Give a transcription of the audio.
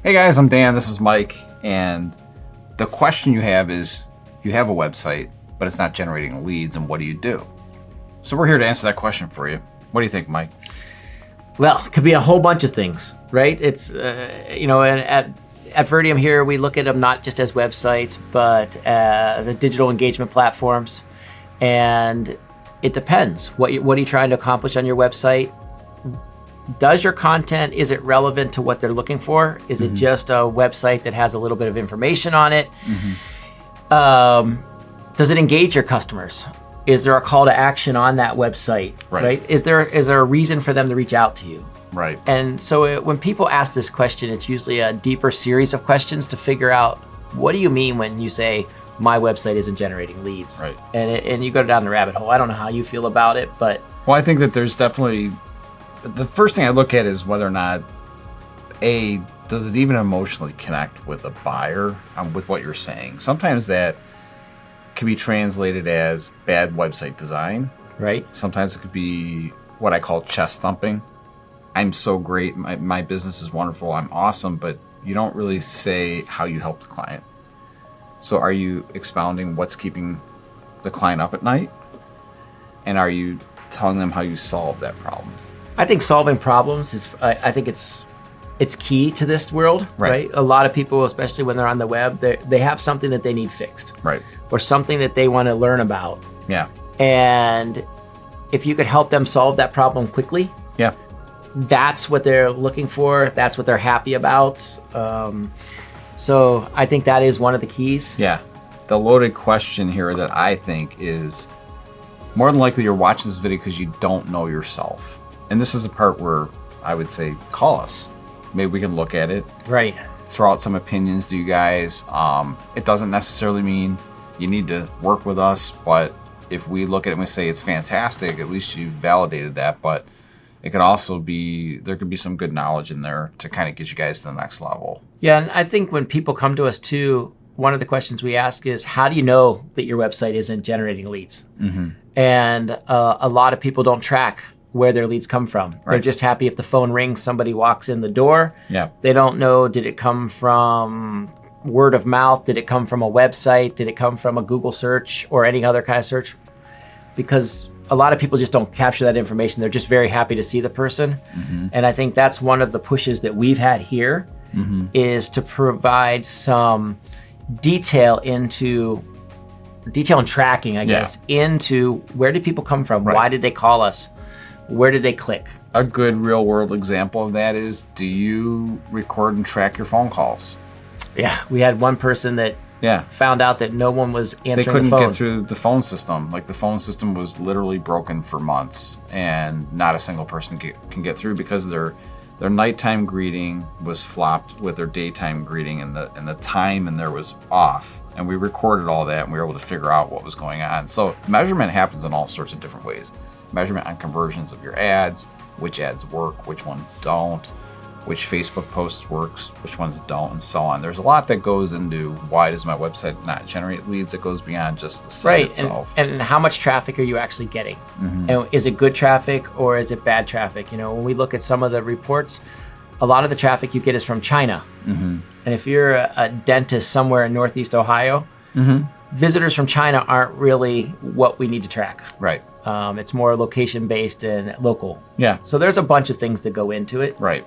Hey guys, I'm Dan, this is Mike, and the question you have is, you have a website, but it's not generating leads, and what do you do? So we're here to answer that question for you. What do you think, Mike? Well, it could be a whole bunch of things, right? It's, and at Verdium here, we look at them not just as websites, but as digital engagement platforms. And it depends. What are you trying to accomplish on your website? Does your content, is it relevant to what they're looking for? Is it just a website that has a little bit of information on it? Does it engage your customers? Is there a call to action on that website, right? Is there a reason for them to reach out to you? Right. And so when people ask this question, it's usually a deeper series of questions to figure out, what do you mean when you say, my website isn't generating leads? Right. And you go down the rabbit hole. I don't know how you feel about it, but... Well, I think that there's definitely... The first thing I look at is whether or not, A, does it even emotionally connect with a buyer with what you're saying? Sometimes that can be translated as bad website design. Right. Sometimes it could be what I call chest thumping. I'm so great. My business is wonderful. I'm awesome. But you don't really say how you help the client. So are you expounding what's keeping the client up at night? And are you telling them how you solve that problem? I think solving problems is, I think it's key to this world, right? A lot of people, especially when they're on the web, they have something that they need fixed. Right. Or something that they want to learn about. Yeah. And if you could help them solve that problem quickly, yeah, that's what they're looking for. That's what they're happy about. So I think that is one of the keys. Yeah. The loaded question here that I think is, more than likely you're watching this video because you don't know yourself. And this is the part where I would say, call us. Maybe we can look at it. Right. Throw out some opinions to you guys. It doesn't necessarily mean you need to work with us, but if we look at it and we say it's fantastic, at least you validated that. But it could also be, there could be some good knowledge in there to kind of get you guys to the next level. Yeah, and I think when people come to us too, one of the questions we ask is, how do you know that your website isn't generating leads? And a lot of people don't track where their leads come from. Right. They're just happy if the phone rings, somebody walks in the door. Yeah. They don't know, did it come from word of mouth? Did it come from a website? Did it come from a Google search or any other kind of search? Because a lot of people just don't capture that information. They're just very happy to see the person. And I think that's one of the pushes that we've had here is to provide some detail and tracking, I guess, into where did people come from? Why did they call us? Where did they click? A good real world example of that is, do you record and track your phone calls? Yeah, we had one person that found out that no one was answering the phone. They couldn't get through the phone system. Like, the phone system was literally broken for months, and not a single person can get through because their nighttime greeting was flopped with their daytime greeting, and the time in there was off. And we recorded all that, and we were able to figure out what was going on. So measurement happens in all sorts of different ways. Measurement on conversions of your ads, which ads work, which ones don't, which Facebook posts works, which ones don't, and so on. There's a lot that goes into why does my website not generate leads that goes beyond just the site itself. And how much traffic are you actually getting? And is it good traffic or is it bad traffic? You know, when we look at some of the reports, a lot of the traffic you get is from China. And if you're a dentist somewhere in Northeast Ohio, visitors from China aren't really what we need to track. Right. It's more location-based and local. Yeah. So there's a bunch of things that go into it. Right.